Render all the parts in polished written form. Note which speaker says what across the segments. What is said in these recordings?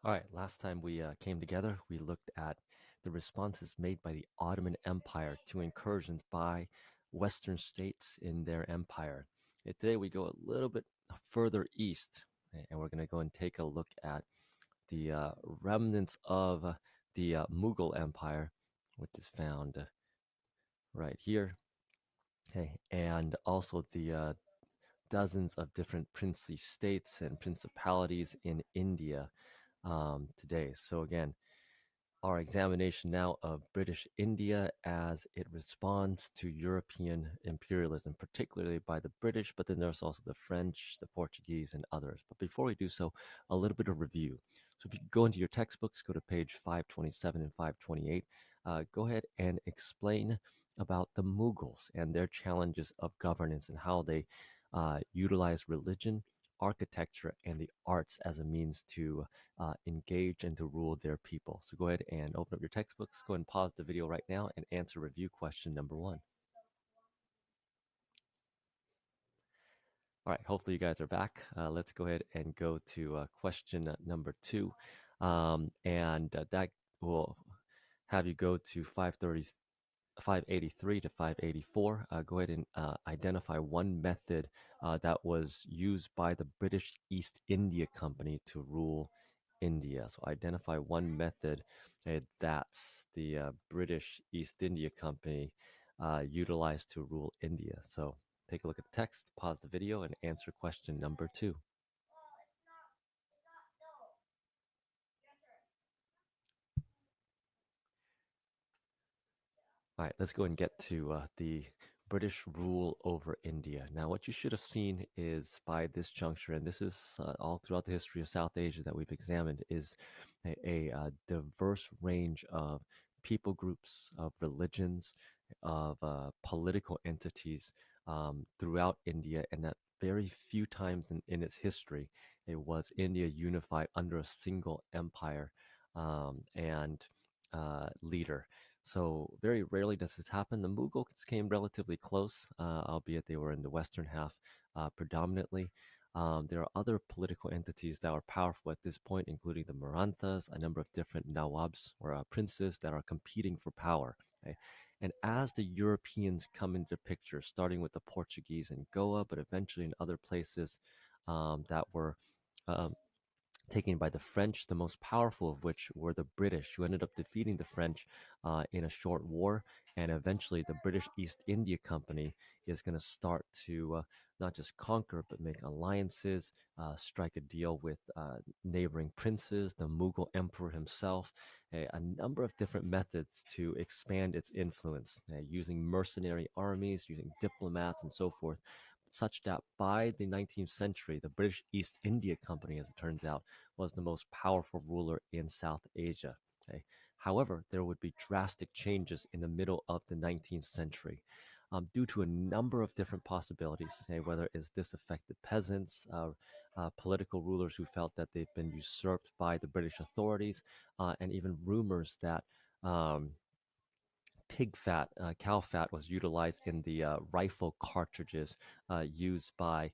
Speaker 1: All right, last time we came together, we looked at the responses made by the Ottoman Empire to incursions by Western states in their empire. And today we go a little bit further east, and we're going to go and take a look at the remnants of the Mughal Empire, which is found right here, okay, and also the dozens of different princely states and principalities in India today. So again, our examination now of British India as it responds to European imperialism, particularly by the British, but then there's also the French, the Portuguese, and others. But before we do so, a little bit of review. So if you go into your textbooks, go to page 527 and 528, go ahead and explain about the Mughals and their challenges of governance and how they utilize religion, architecture, and the arts as a means to engage and to rule their people. So go ahead and open up your textbooks, go ahead and pause the video right now and answer review question number one. All right, hopefully you guys are back. Let's go ahead and go to question number two. And that will have you go to 583 to 584. Go ahead and identify one method that was used by the British East India Company to rule India. So identify one method that the British East India Company utilized to rule India. So take a look at the text, pause the video, and answer question number two. All right, let's go and get to the British rule over India. Now, what you should have seen is by this juncture, and this is all throughout the history of South Asia that we've examined, is a diverse range of people groups, of religions, of political entities throughout India, and that very few times in its history it was India unified under a single empire and leader. So very rarely does this happen. The Mughals came relatively close, albeit they were in the western half predominantly. There are other political entities that are powerful at this point, including the Maranthas, a number of different nawabs or princes that are competing for power. Okay? And as the Europeans come into the picture, starting with the Portuguese in Goa, but eventually in other places that were um, taken by the French, the most powerful of which were the British, who ended up defeating the French in a short war. And eventually, the British East India Company is going to start to not just conquer, but make alliances, strike a deal with neighboring princes, the Mughal emperor himself, a number of different methods to expand its influence, using mercenary armies, using diplomats, and so forth. Such that by the 19th century, the British East India Company, as it turns out, was the most powerful ruler in South Asia. Okay? However, there would be drastic changes in the middle of the 19th century due to a number of different possibilities, whether it's disaffected peasants, political rulers who felt that they've been usurped by the British authorities, and even rumors that um, pig fat, cow fat was utilized in the rifle cartridges used by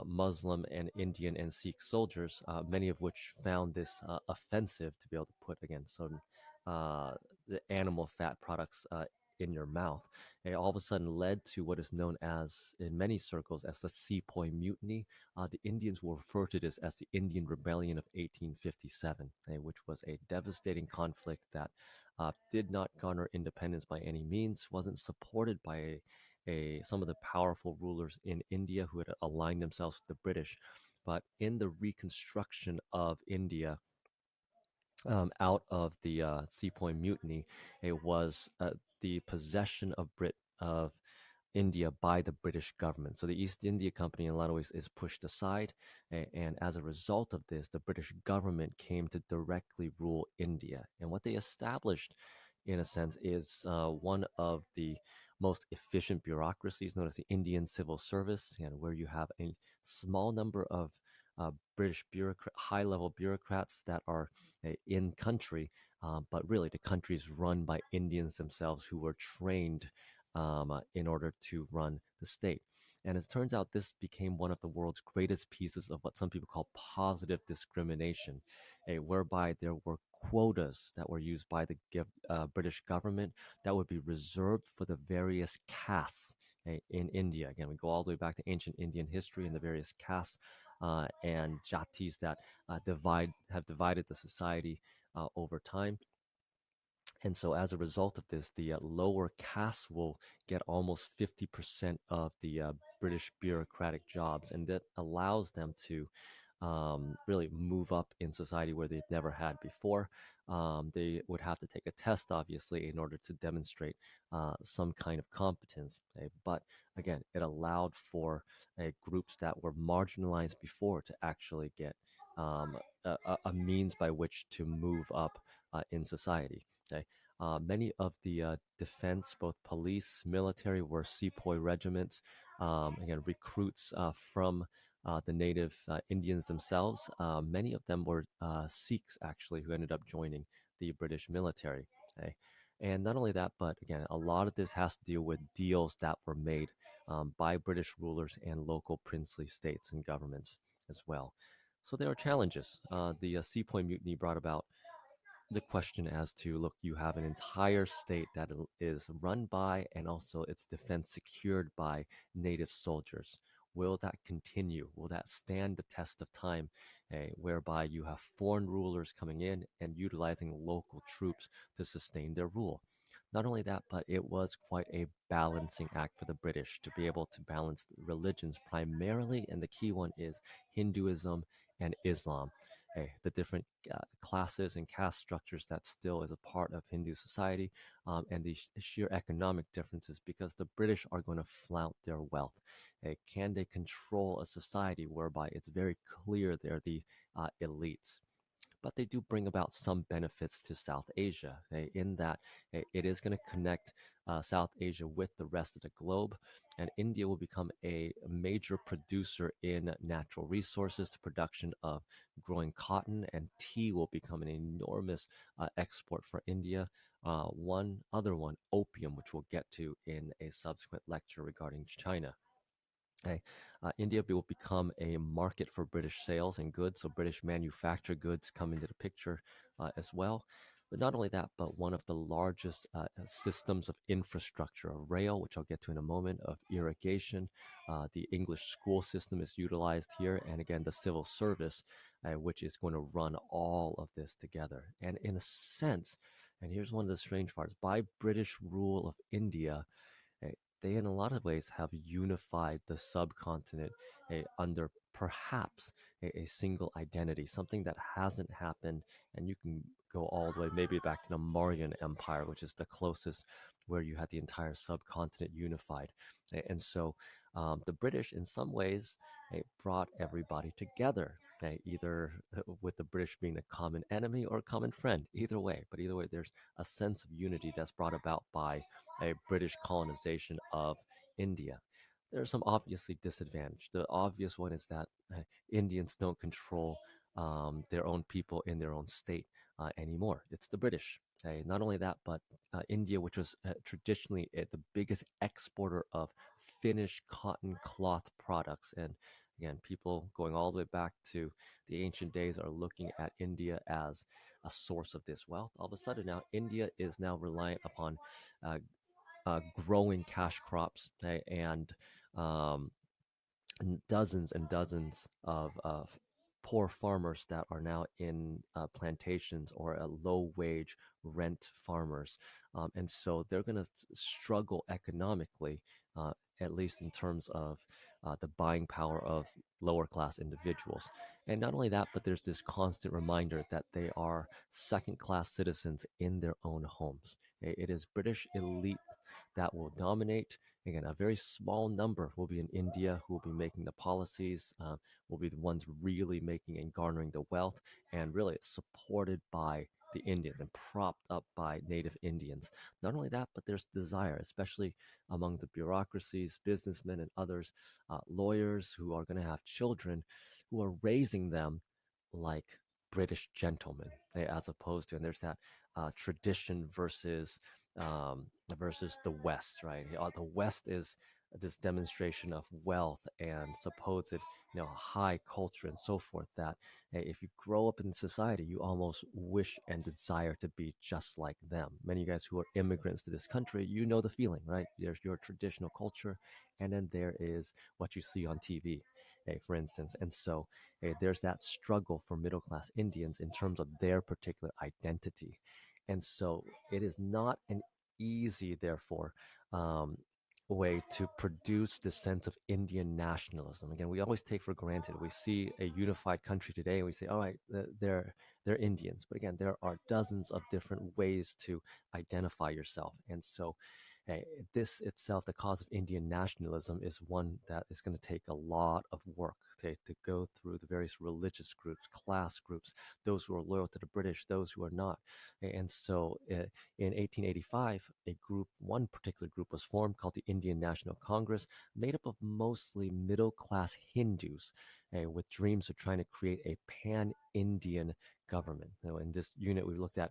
Speaker 1: Muslim and Indian and Sikh soldiers, many of which found this offensive to be able to put against some uh, the animal fat products in your mouth. It all of a sudden led to what is known as, in many circles, as the Sepoy Mutiny. The Indians will refer to this as the Indian Rebellion of 1857, which was a devastating conflict that did not garner independence by any means, wasn't supported by some of the powerful rulers in India who had aligned themselves with the British. But in the reconstruction of India, out of the Sepoy Mutiny, it was the possession of India by the British government. So the East India Company, in a lot of ways, is pushed aside, and as a result of this, the British government came to directly rule India. And what they established, in a sense, is one of the most efficient bureaucracies, known as the Indian Civil Service, and where you have a small number of British high-level bureaucrats that are in country, but really the country is run by Indians themselves who were trained in order to run the state. And it turns out this became one of the world's greatest pieces of what some people call positive discrimination, whereby there were quotas that were used by the British government that would be reserved for the various castes in India. Again, we go all the way back to ancient Indian history and the various castes and jatis that have divided the society over time. And so, as a result of this, the lower castes will get almost 50% of the British bureaucratic jobs, and that allows them to really move up in society where they've never had before. They would have to take a test, obviously, in order to demonstrate some kind of competence. Okay? But again, it allowed for groups that were marginalized before to actually get a means by which to move up in society. Okay? Many of the defense, both police, military, were sepoy regiments. Again, recruits from the native Indians themselves. Many of them were Sikhs, actually, who ended up joining the British military. Okay? And not only that, but again, a lot of this has to deal with deals that were made by British rulers and local princely states and governments as well. So there are challenges. The Sepoy Mutiny brought about the question as to look, you have an entire state that is run by and also its defense secured by native soldiers. Will that continue? Will that stand the test of time, whereby you have foreign rulers coming in and utilizing local troops to sustain their rule? Not only that, but it was quite a balancing act for the British to be able to balance religions primarily, and the key one is Hinduism and Islam, the different classes and caste structures that still is a part of Hindu society, and the sheer economic differences because the British are going to flout their wealth. Can they control a society whereby it's very clear they're the elites? But they do bring about some benefits to South Asia, in that it is going to connect South Asia with the rest of the globe, and India will become a major producer in natural resources. The production of growing cotton and tea will become an enormous export for India. One other one, opium, which we'll get to in a subsequent lecture regarding China. Okay. India will become a market for British sales and goods, so British manufactured goods come into the picture as well. But not only that, but one of the largest systems of infrastructure, of rail, which I'll get to in a moment, of irrigation. The English school system is utilized here, and again, the civil service, which is going to run all of this together. And in a sense, and here's one of the strange parts, by British rule of India, eh, they in a lot of ways have unified the subcontinent under perhaps a single identity, something that hasn't happened. And you can go all the way maybe back to the Mauryan Empire, which is the closest where you had the entire subcontinent unified. And so the British, in some ways, brought everybody together. Either with the British being a common enemy or a common friend, either way. But either way, there's a sense of unity that's brought about by a British colonization of India. There are some obviously disadvantaged. The obvious one is that Indians don't control their own people in their own state anymore. It's the British. Not only that, but India, which was traditionally the biggest exporter of finished cotton cloth products, and again, people going all the way back to the ancient days are looking at India as a source of this wealth. All of a sudden now, India is now reliant upon uh, growing cash crops, um, and dozens of poor farmers that are now in plantations or low wage rent farmers. And so they're going to struggle economically, uh, at least in terms of the buying power of lower class individuals. And not only that, but there's this constant reminder that they are second class citizens in their own homes. It is British elite that will dominate. Again, a very small number will be in India who will be making the policies, will be the ones really making and garnering the wealth, and really supported by the Indians and propped up by native Indians. Not only that, but there's desire, especially among the bureaucracies, businessmen, and others, lawyers who are going to have children who are raising them like British gentlemen, as opposed to, and there's that tradition versus the West, right? The West is this demonstration of wealth and supposed, high culture and so forth, that if you grow up in society, you almost wish and desire to be just like them. Many of you guys who are immigrants to this country, you know the feeling, right? There's your traditional culture, and then there is what you see on TV, for instance. And so there's that struggle for middle class Indians in terms of their particular identity. And so it is not an easy, therefore, um, way to produce this sense of Indian nationalism. Again, we always take for granted. We see a unified country today, and we say, "All right, they're Indians." But again, there are dozens of different ways to identify yourself, and so. This itself, the cause of Indian nationalism, is one that is going to take a lot of work to go through the various religious groups, class groups, those who are loyal to the British, those who are not. And so in 1885, one particular group was formed called the Indian National Congress, made up of mostly middle class Hindus with dreams of trying to create a pan Indian government. In this unit, we looked at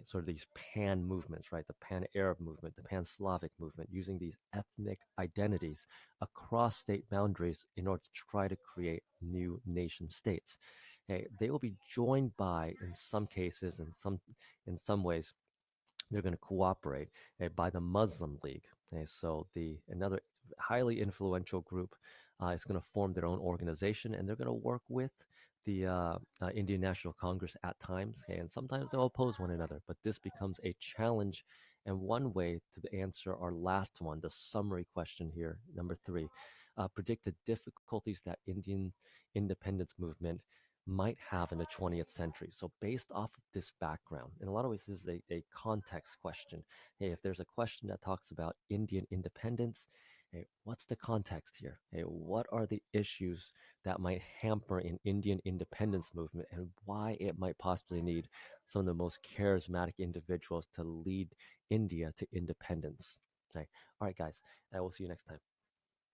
Speaker 1: sort of these pan movements, right? The pan Arab movement, the pan Slavic movement, using these ethnic identities across state boundaries in order to try to create new nation states. They will be joined by, in some cases, in some ways, they're going to cooperate by the Muslim League. So the another highly influential group is going to form their own organization, and they're going to work with the Indian National Congress at times, and sometimes they'll oppose one another. But this becomes a challenge, and one way to answer our last one, the summary question here, number three, predict the difficulties that Indian independence movement might have in the 20th century. So, based off of this background, in a lot of ways, this is a context question. Hey, if there's a question that talks about Indian independence, hey, what's the context here? Hey, what are the issues that might hamper an Indian independence movement, and why it might possibly need some of the most charismatic individuals to lead India to independence? Hey, all right, guys, we'll see you next time.